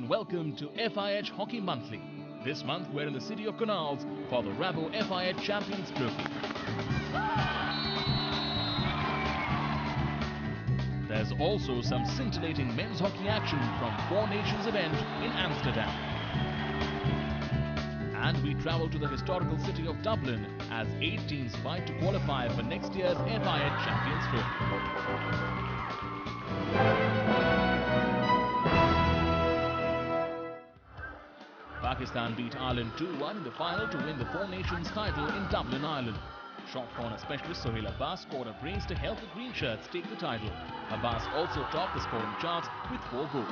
and welcome to FIH Hockey Monthly. This month we're in the city of Canals for the Rabo FIH Champions Trophy. There's also some scintillating men's hockey action from Four Nations event in Amsterdam. And we travel to the historical city of Dublin as 8 teams fight to qualify for next year's FIH Champions Trophy. Pakistan beat Ireland 2-1 in the final to win the Four Nations title in Dublin, Ireland. Short corner specialist Sohail Abbas scored a brace to help the Green Shirts take the title. Abbas also topped the scoring charts with 4 goals.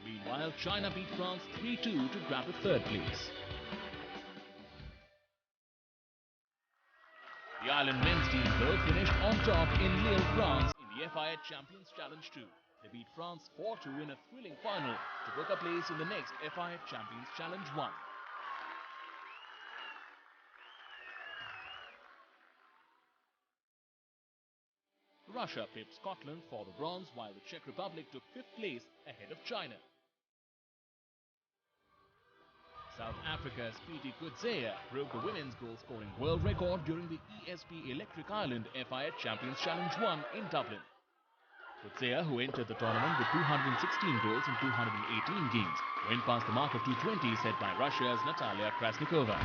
Meanwhile, China beat France 3-2 to grab the 3rd place. The Ireland men's team though finished on top in Lille, France in the FIH Champions Challenge 2. They beat France 4-2 in a thrilling final to book a place in the next FIH Champions Challenge 1. Russia pipped Scotland for the bronze while the Czech Republic took 5th place ahead of China. South Africa's Pietie Coetzee broke the women's goal-scoring world record during the ESP Electric Island FIH Champions Challenge 1 in Dublin. Coetzee, who entered the tournament with 216 goals in 218 games, went past the mark of 220 set by Russia's Natalia Krasnikova.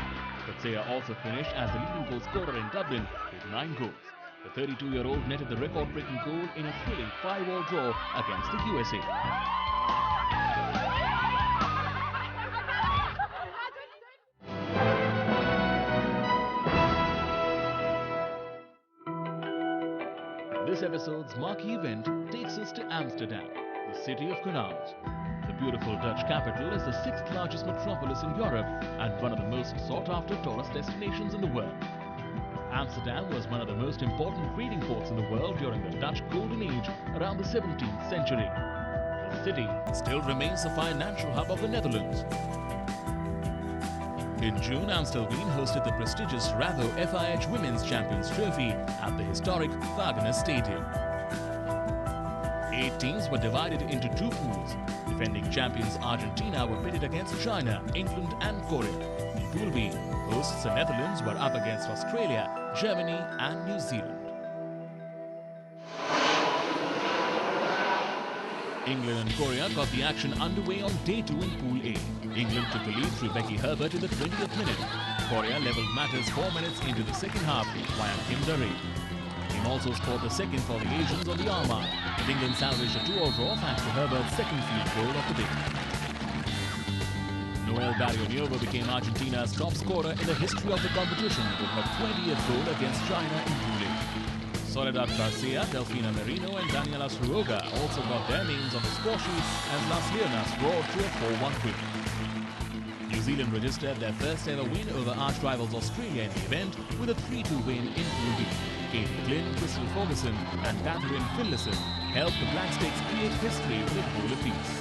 Coetzee also finished as the leading goal scorer in Dublin with 9 goals. The 32-year-old netted the record-breaking goal in a thrilling 5-all draw against the USA. This episode's marquee event takes us to Amsterdam, the city of canals. The beautiful Dutch capital is the 6th largest metropolis in Europe and one of the most sought-after tourist destinations in the world. Amsterdam was one of the most important trading ports in the world during the Dutch Golden Age around the 17th century. The city still remains the financial hub of the Netherlands. In June, Amstelveen hosted the prestigious Rabo FIH Women's Champions Trophy at the historic Wagener Stadium. 8 teams were divided into 2 pools. Defending champions Argentina were pitted against China, England and Korea. In Pool B, hosts the Netherlands were up against Australia, Germany and New Zealand. England and Korea got the action underway on day 2 in Pool A. England took the lead through Becky Herbert in the 20th minute. Korea levelled matters 4 minutes into the second half via Kim Daré. Kim also scored the second for the Asians on the hour, but England salvaged a 2-all draw thanks to Herbert's second field goal of the day. Noelle Barrioniova became Argentina's top scorer in the history of the competition with her 20th goal against China in Pool A. Soledad Garcia, Delfina Merino and Daniela Sruoga also got their names on the score sheet as Las Leonas roared to a 4-1 win. New Zealand registered their first ever win over arch-rivals Australia in the event with a 3-2 win in Pool B. Kate McGlynn, Crystal Ferguson and Catherine Finlayson helped the Black Sticks create history with a goal apiece.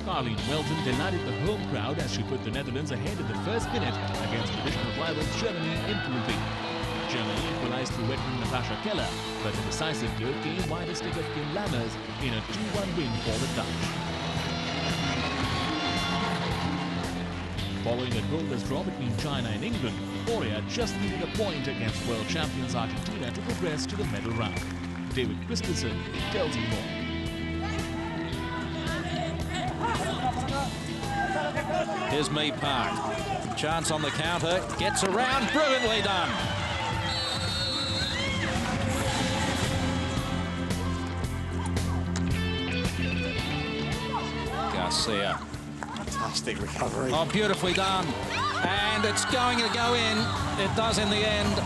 Carleen Welton delighted the home crowd as she put the Netherlands ahead in the first minute against traditional rivals Germany in Pool B. Germany equalized through veteran Natasha Keller, but the decisive goal came by the stick of Kim Lammers in a 2-1 win for the Dutch. Following a goalless draw between China and England, Korea just needed a point against world champions Argentina to progress to the medal round. David Christensen tells you more. Here's Mee Park. Chance on the counter, gets around, brilliantly done. Garcia. Fantastic recovery. Oh, beautifully done. And it's going to go in. It does in the end.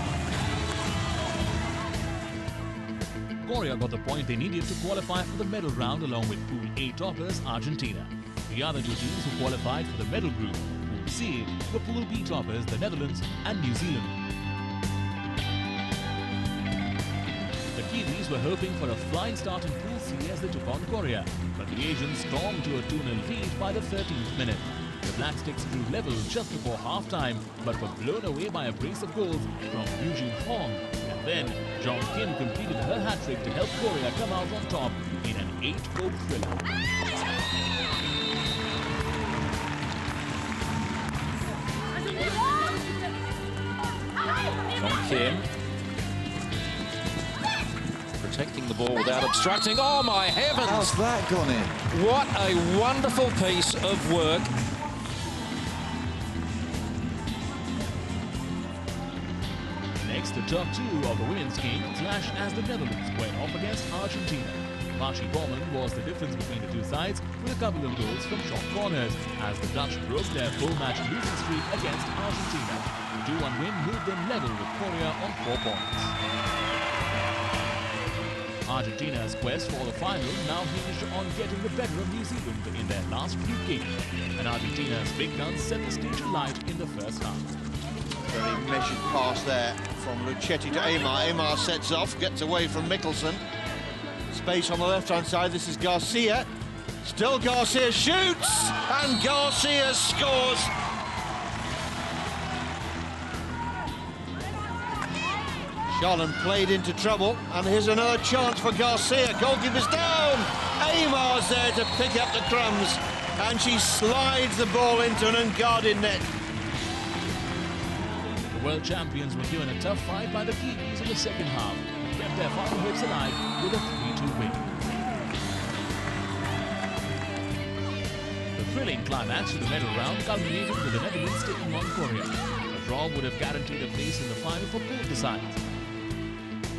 Korea got the point they needed to qualify for the medal round along with Pool A toppers Argentina. The other 2 teams who qualified for the medal group, Pool C, were Pool B toppers the Netherlands and New Zealand. The Kiwis were hoping for a flying start in Pool C as they took on Korea, but the Asians stormed to a 2-0 lead by the 13th minute. The Black Sticks drew level just before half-time, but were blown away by a brace of goals from Eugene Hong. And then, Jong Kim completed her hat-trick to help Korea come out on top in an 8-goal thriller. Jong Kim protecting the ball without obstructing. Oh my heavens! How's that gone in? What a wonderful piece of work. Next, the top two of the women's game clashed as the Netherlands went off against Argentina. Marchie Bowman was the difference between the two sides with a couple of goals from short corners as the Dutch broke their full-match losing streak against Argentina. The 2-1 win moved them level with Korea on 4 points. Argentina's quest for the final now hinged on getting the better of New Zealand in their last few games, and Argentina's big guns set the stage alight in the first half. Very measured pass there from Luchetti to Aymar. Aymar sets off, gets away from Mikkelsen. Space on the left-hand side, this is Garcia. Still Garcia shoots, and Garcia scores. Schollen played into trouble, and here's another chance for Garcia. Goalkeeper's down. Aymar's there to pick up the crumbs, and she slides the ball into an unguarded net. The world champions were given a tough fight by the Kiwis in the second half, and kept their final hopes alive with a 3-2 win. The thrilling climax to the medal round culminated with the Netherlands taking on Korea. A draw would have guaranteed a place in the final for both the sides.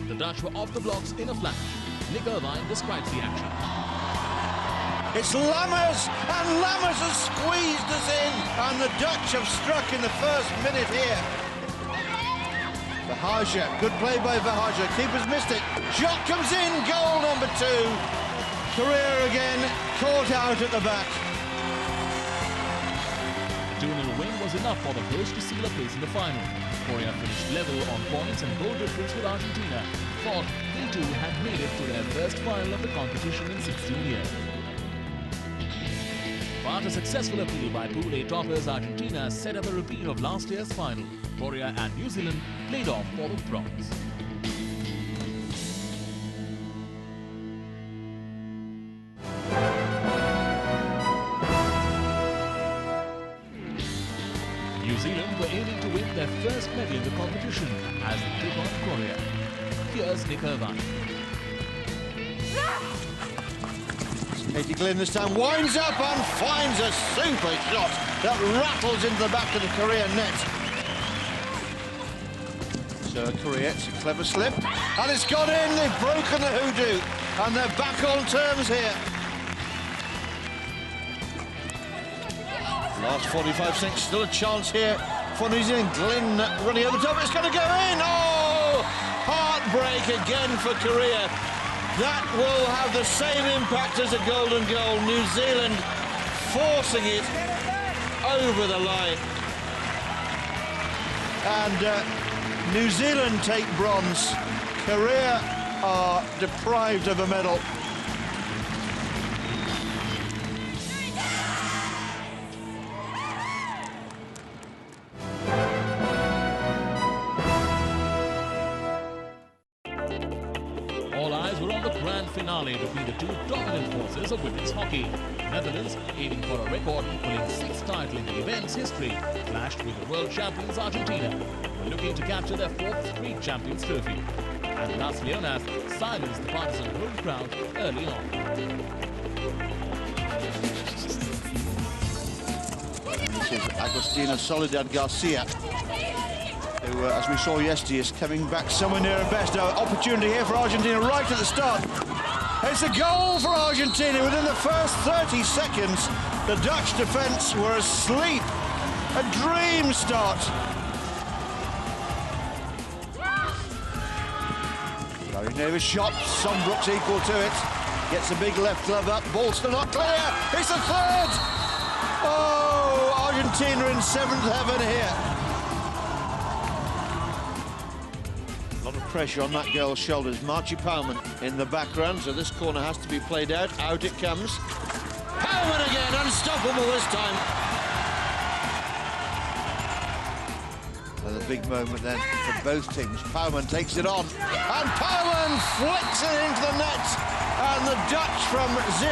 The Dutch were off the blocks in a flash. Nick Irvine describes the action. It's Lammers, and Lammers has squeezed us in, and the Dutch have struck in the first minute here. Verhaeghe, good play by Verhaeghe, keeper's missed it. Shot comes in, goal number 2. Korea again, caught out at the back. The 2-0 win was enough for the hosts to seal a place in the final. Korea finished level on points and goal difference with Argentina, thought they too had made it to their first final of the competition in 16 years. But a successful appeal by Pool A toppers Argentina set up a repeat of last year's final. Korea and New Zealand played off for the bronze. New Zealand were aiming to win their first medal in the competition as they took on Korea. Here's Nick Irvine. Katie Glynn this time winds up and finds a super shot that rattles into the back of the Korea net. So Korea, it's a clever slip, and it's gone in. They've broken the hoodoo, and they're back on terms here. Last 45 seconds, still a chance here for New Zealand. Glynn running over the top, it's going to go in. Oh, heartbreak again for Korea. That will have the same impact as a golden goal. New Zealand forcing it over the line. And New Zealand take bronze. Korea are deprived of a medal. All eyes were on the grand finale between the two dominant forces of women's hockey. Netherlands, aiming for a record equaling 6th title in the event's history, clashed with the world champions Argentina, who were looking to capture their 4th straight champions trophy. And Las Leonas silenced the partisan home crowd early on. This is Agostina Soledad Garcia, who, as we saw yesterday, is coming back somewhere near her best. Now, opportunity here for Argentina right at the start. It's a goal for Argentina within the first 30 seconds. The Dutch defence were asleep. A dream start. Gary Nevis shot, Sunbrooks equal to it. Gets a big left glove up, ball still not clear. It's the third! Oh, Argentina in 7th heaven here. A lot of pressure on that girl's shoulders. Marchie Bowman in the background, so this corner has to be played out. Out it comes. Bowman again, unstoppable this time. So the big moment then for both teams. Pauwman takes it on, and Pauwman flicks it into the net, and the Dutch from 0-3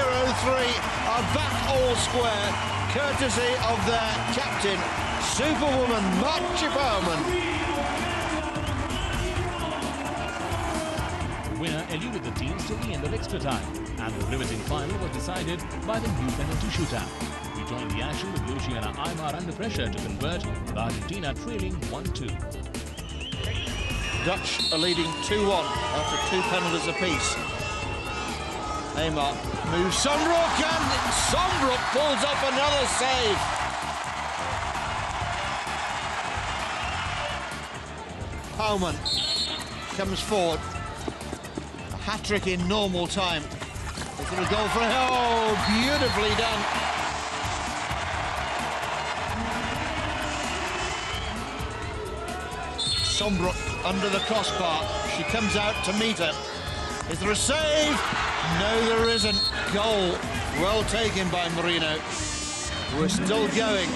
are back all square, courtesy of their captain, Superwoman Maartje Pauwman. The winner eluded the teams till the end of extra time, and the riveting final was decided by the new penalty shootout. We joined the action with Luciana Aymar under pressure to convert, with Argentina trailing 1-2. Dutch are leading 2-1 after 2 penalties apiece. Aymar moves Sombroek, and Sombroek pulls up another save. Pauwman comes forward. A hat-trick in normal time. Is it a goal for him? Oh, beautifully done. Sombroek under the crossbar. She comes out to meet her. Is there a save? No, there isn't. Goal. Well taken by Marino. We're still going.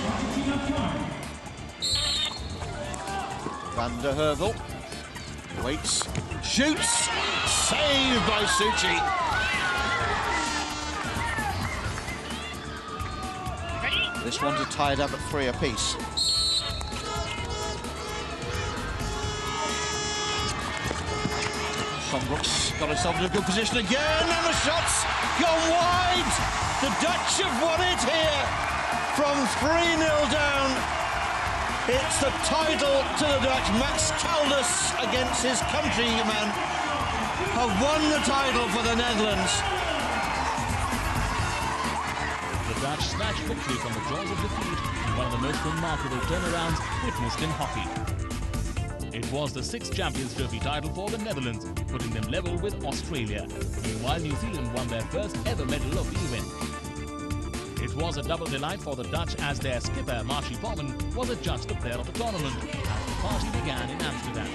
Van der Heuvel waits, shoots, saved by Suchi. This one to tie it up at 3 apiece. Sombroek's got herself in a good position again, and the shot's gone wide. The Dutch have won it here from 3-0 down. It's the title to the Dutch. Max Caldas against his countryman have won the title for the Netherlands. The Dutch snatched victory from the jaws of defeat in one of the most remarkable turnarounds witnessed in hockey. It was the 6th Champions Trophy title for the Netherlands, putting them level with Australia. Meanwhile, New Zealand won their first ever medal of the event. It was a double delight for the Dutch as their skipper, Maartje Pauwman, was adjudged the player of the tournament as the party began in Amsterdam.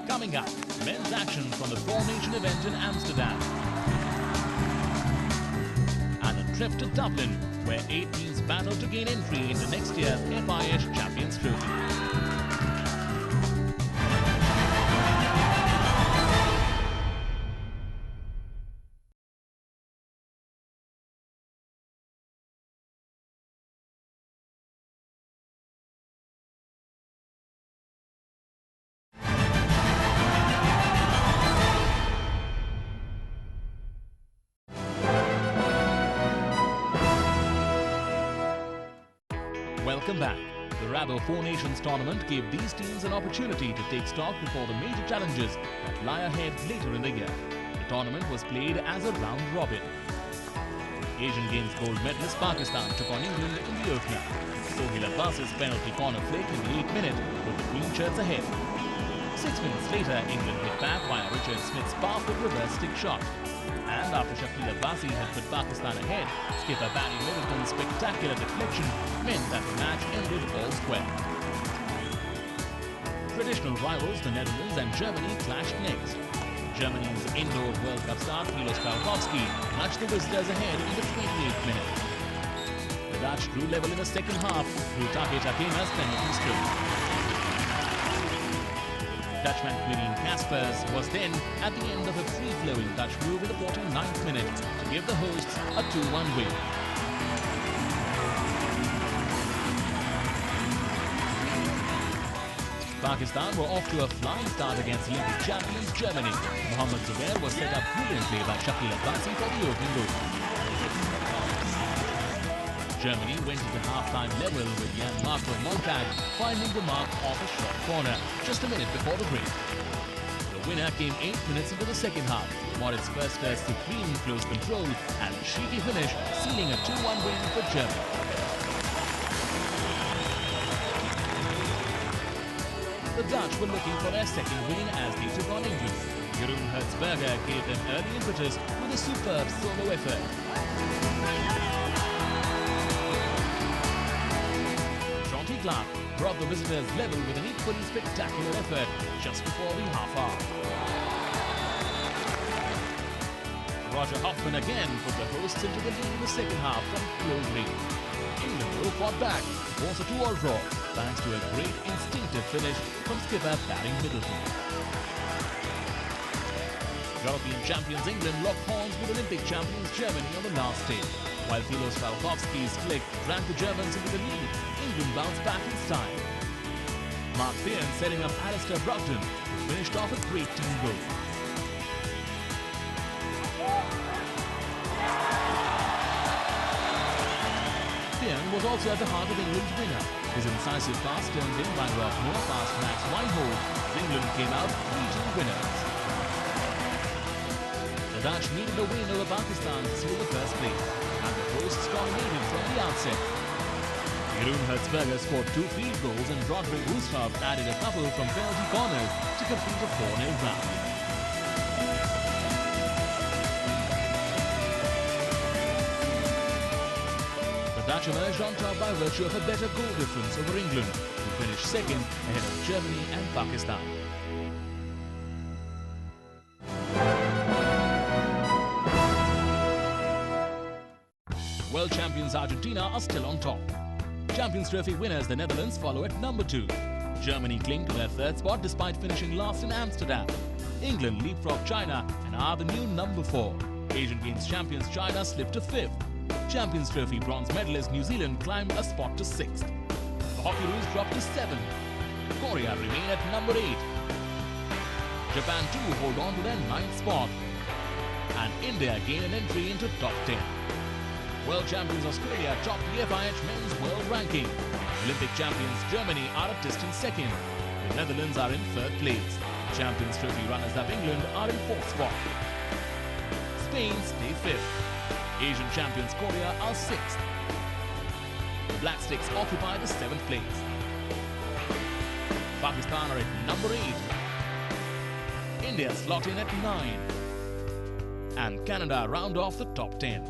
Coming up, men's action from the Four-Nation event in Amsterdam. Trip to Dublin, where 8 teams battle to gain entry into next year's FIH Champions Trophy. Welcome back. The Rabo Four Nations tournament gave these teams an opportunity to take stock before the major challenges that lie ahead later in the year. The tournament was played as a round robin. Asian Games gold medalist Pakistan took on England in the opener. Sohail Abbas's penalty corner flick in the 8th minute put the green shirts ahead. 6 minutes later, England hit back via Richard Smith's powerful reverse stick shot. And after Shakil Abbasi had put Pakistan ahead, skipper Barry Middleton's spectacular deflection meant that the match ended all square. Traditional rivals, the Netherlands and Germany, clashed next. Germany's indoor World Cup star Milos Kwiatkowski nudged the visitors ahead in the 28th minute. The Dutch drew level in the second half through Take Takema's penalty stroke. Dutchman Quirijn Kaspers was then at the end of a free-flowing Dutch move in the 49th minute to give the hosts a 2-1 win. Pakistan were off to a flying start against Olympic champions Germany. Mohammad Zubair was set up brilliantly by Shakil Abbasi for the opening goal. Germany went into half-time level with Jan-Marco Montag finding the mark off a short corner just a minute before the break. The winner came 8 minutes into the second half. Moritz Förster's supreme close control and a cheeky finish, sealing a 2-1 win for Germany. The Dutch were looking for their second win as they took on England. Jeroen Hertzberger gave them early impetus with a superb solo effort. Clark brought the visitors level with an equally spectacular effort just before the half hour. Roger Hoffman again put the hosts into the lead in the second half from close range. England though fought back, forced a 2-all draw, thanks to a great instinctive finish from skipper Barry Middleton. European champions England locked horns with Olympic champions Germany on the last day. While Thilo Svalkovski's flick dragged the Germans into the lead, England bounced back in style. Mark Fearn setting up Alistair Brogdon, who finished off a great team goal. Fearn was also at the heart of England's winner. His incisive pass turned in by Rob Moore past Max Weinhold as England came out 3-2 winners. The Dutch needed a win over Pakistan to seal the first place, and the hosts dominated from the outset. Jeroen Hertzberger scored 2 field goals and Broderick Woodstock added a couple from penalty corners to complete a 4-0 rout. The Dutch emerged on top by virtue of a better goal difference over England, who finished second ahead of Germany and Pakistan. World champions Argentina are still on top. Champions Trophy winners the Netherlands follow at number 2. Germany cling to their third spot despite finishing last in Amsterdam. England leapfrog China and are the new number 4. Asian Games champions China slipped to 5th. Champions Trophy bronze medalist New Zealand climbed a spot to 6th. The Hockeyroos dropped to 7th. Korea remain at number 8. Japan too hold on to their 9th spot. And India gain an entry into top 10. World champions Australia top the FIH men's world ranking. Olympic champions Germany are a distant 2nd. The Netherlands are in 3rd place. Champions Trophy runners-up England are in 4th spot. Spain stay 5th. Asian champions Korea are 6th. The Black Sticks occupy the 7th place. Pakistan are at number 8. India slot in at 9. And Canada round off the top 10.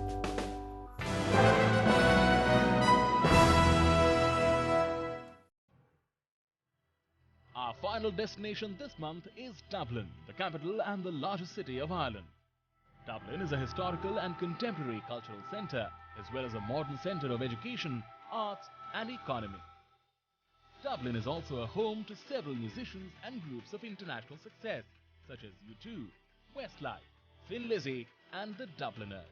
Our final destination this month is Dublin, the capital and the largest city of Ireland. Dublin is a historical and contemporary cultural centre, as well as a modern centre of education, arts and economy. Dublin is also a home to several musicians and groups of international success, such as U2, Westlife, Thin Lizzy and the Dubliners.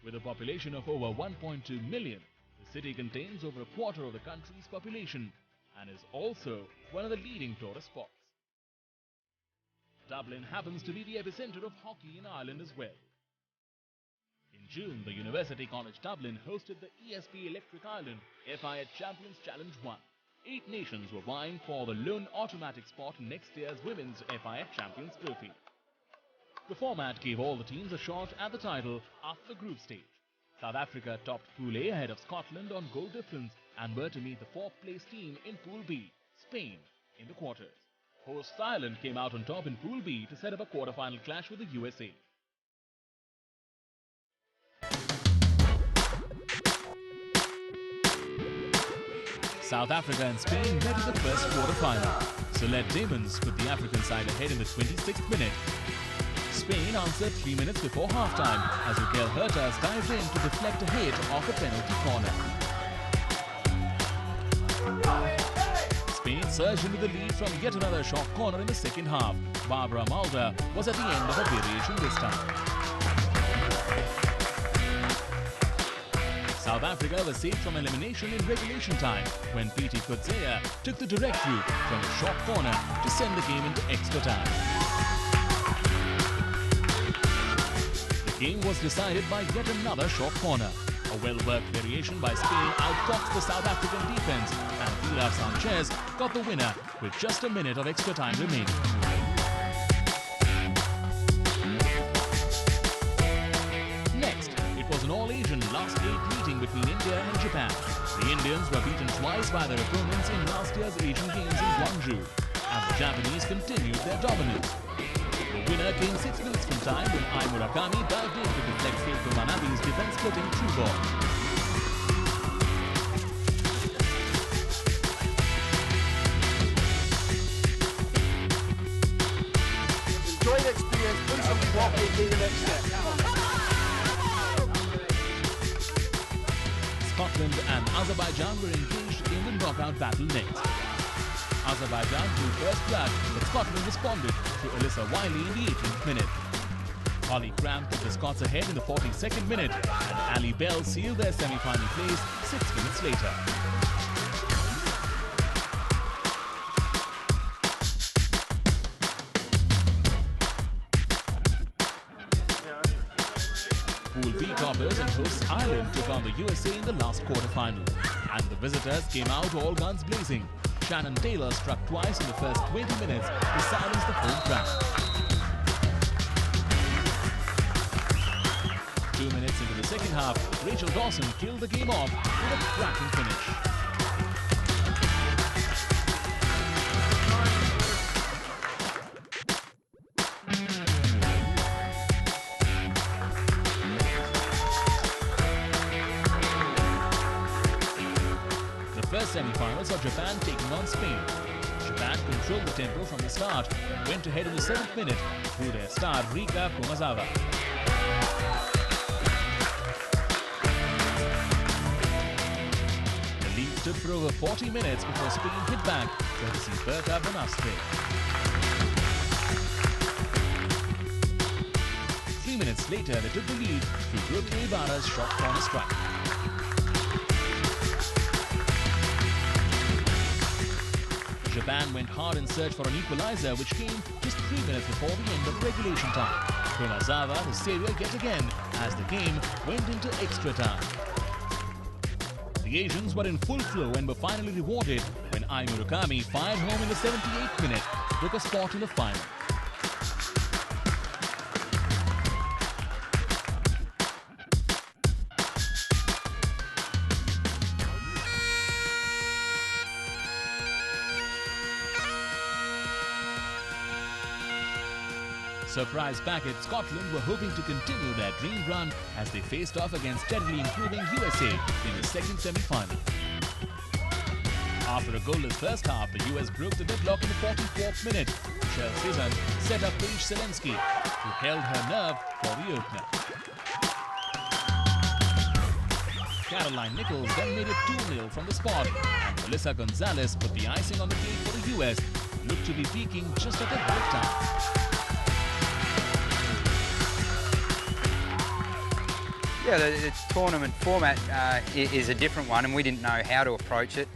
With a population of over 1.2 million, the city contains over a quarter of the country's population and is also one of the leading tourist spots. Dublin happens to be the epicenter of hockey in Ireland as well. In June, the University College Dublin hosted the ESP Electric Ireland FIH Champions Challenge 1. 8 nations were vying for the lone automatic spot in next year's Women's FIH Champions Trophy. The format gave all the teams a shot at the title after the group stage. South Africa topped Pool A ahead of Scotland on goal difference and were to meet the 4th place team in Pool B, Spain, in the quarters. Host Ireland came out on top in Pool B to set up a quarter-final clash with the USA. South Africa and Spain met in the first quarter-final. Celeste Damons put the African side ahead in the 26th minute. Spain answered 3 minutes before half-time as Raquel Huertas dived in to deflect a hit off a penalty corner. Spain surged into the lead from yet another short corner in the second half. Barbara Mulder was at the end of a variation this time. South Africa was saved from elimination in regulation time when Pete Coetzee took the direct route from a short corner to send the game into extra time. The game was decided by yet another short corner. A well-worked variation by Spain outfoxed the South African defense, and Pilar Sanchez got the winner with just a minute of extra time remaining. Next, it was an all-Asian last 8 meeting between India and Japan. The Indians were beaten twice by their opponents in last year's Asian Games in Gwangju, and the Japanese continued their dominance. The winner came 6 minutes from time when Ai Murakami dived in to deflect Keiko Manabe's defense-splitting true ball. Enjoy the experience, put some walk into the next step. Scotland and Azerbaijan were engaged in the knockout battle next. Azerbaijan drew first blood, but Scotland responded through Alyssa Wiley in the 18th minute. Holly Cram put the Scots ahead in the 42nd minute, and Ali Bell sealed their semi-final place 6 minutes later. Pool B toppers and hosts Ireland took on the USA in the last quarter-final, and the visitors came out all guns blazing. Shannon Taylor struck twice in the first 20 minutes to silence the home crowd. 2 minutes into the second half, Rachel Dawson killed the game off with a cracking finish. The first semi-final saw Japan taking on Spain. Japan controlled the tempo from the start and went ahead in the 7th minute through their star Rika Komazawa. The lead stood for over 40 minutes before Spain hit back, courtesy Berta Bonastre. 3 minutes later, they took the lead through Ruby Ibarra's short corner strike. Japan went hard in search for an equalizer, which came just 3 minutes before the end of regulation time. Komazawa, the saviour yet again, as the game went into extra time. The Asians were in full flow and were finally rewarded when Ai Murakami fired home in the 78th minute, took a spot in the final. Surprise packet Scotland were hoping to continue their dream run as they faced off against steadily improving USA in the second semi-final. After a goalless first half, the US broke the deadlock in the 44th minute. Michelle Fizan set up Paige Selensky, who held her nerve for the opener. Caroline Nichols then made it 2-0 from the spot, and Melissa Gonzalez put the icing on the cake for the US, who looked to be peaking just at the right time. Yeah, the tournament format is a different one, and we didn't know how to approach it.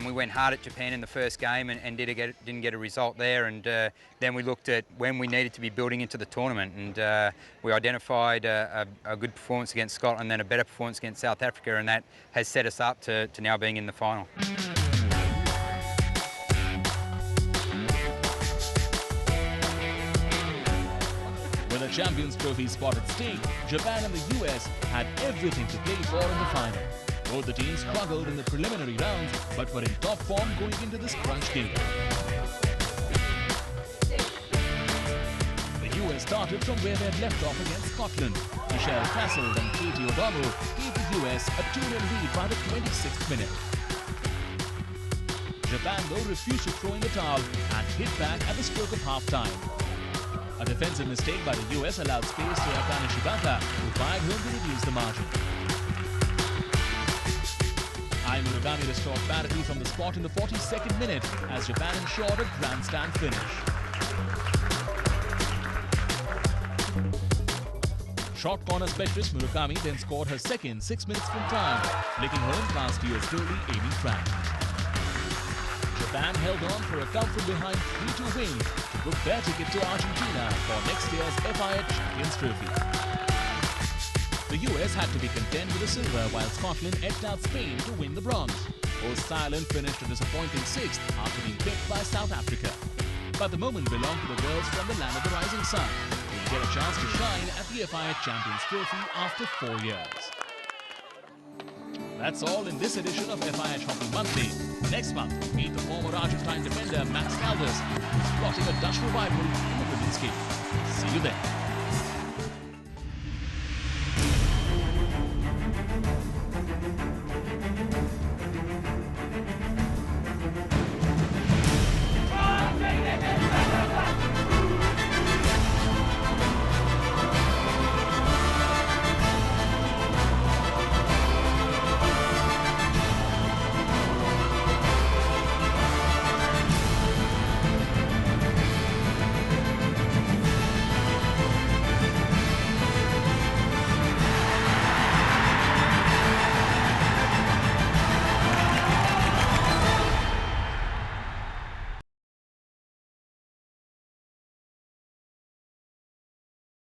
We went hard at Japan in the first game and didn't get a result there, and then we looked at when we needed to be building into the tournament, and we identified a good performance against Scotland, then a better performance against South Africa, and that has set us up to now being in the final. With a Champions Trophy spot at stake, Japan and the US had everything to play for in the final. Both the teams struggled in the preliminary rounds, but were in top form going into this crunch game. The US started from where they had left off against Scotland. Michelle Castle and Katie O'Donnell gave the US a 2-0 lead by the 26th minute. Japan, though, refused to throw in the towel and hit back at the stroke of half-time. A defensive mistake by the US allowed space to Akane Shibata, who fired home to reduce the margin. Ai Murakami restored parity from the spot in the 42nd minute as Japan ensured a grandstand finish. Short corner specialist Murakami then scored her second 6 minutes from time, flicking home past US goalie Amy Frank. Japan held on for a come-from-behind 3-2 win to book their ticket to Argentina for next year's FIH Champions Trophy. The US had to be content with the silver while Scotland edged out Spain to win the bronze. Host Ireland finished a disappointing 6th after being picked by South Africa. But the moment belonged to the girls from the land of the rising sun, who will get a chance to shine at the FIH Champions Trophy after 4 years. That's all in this edition of FIH Hockey Monthly. Next month, meet the former Argentine defender Max Caldas, who's plotting a Dutch revival in the women's game. See you then.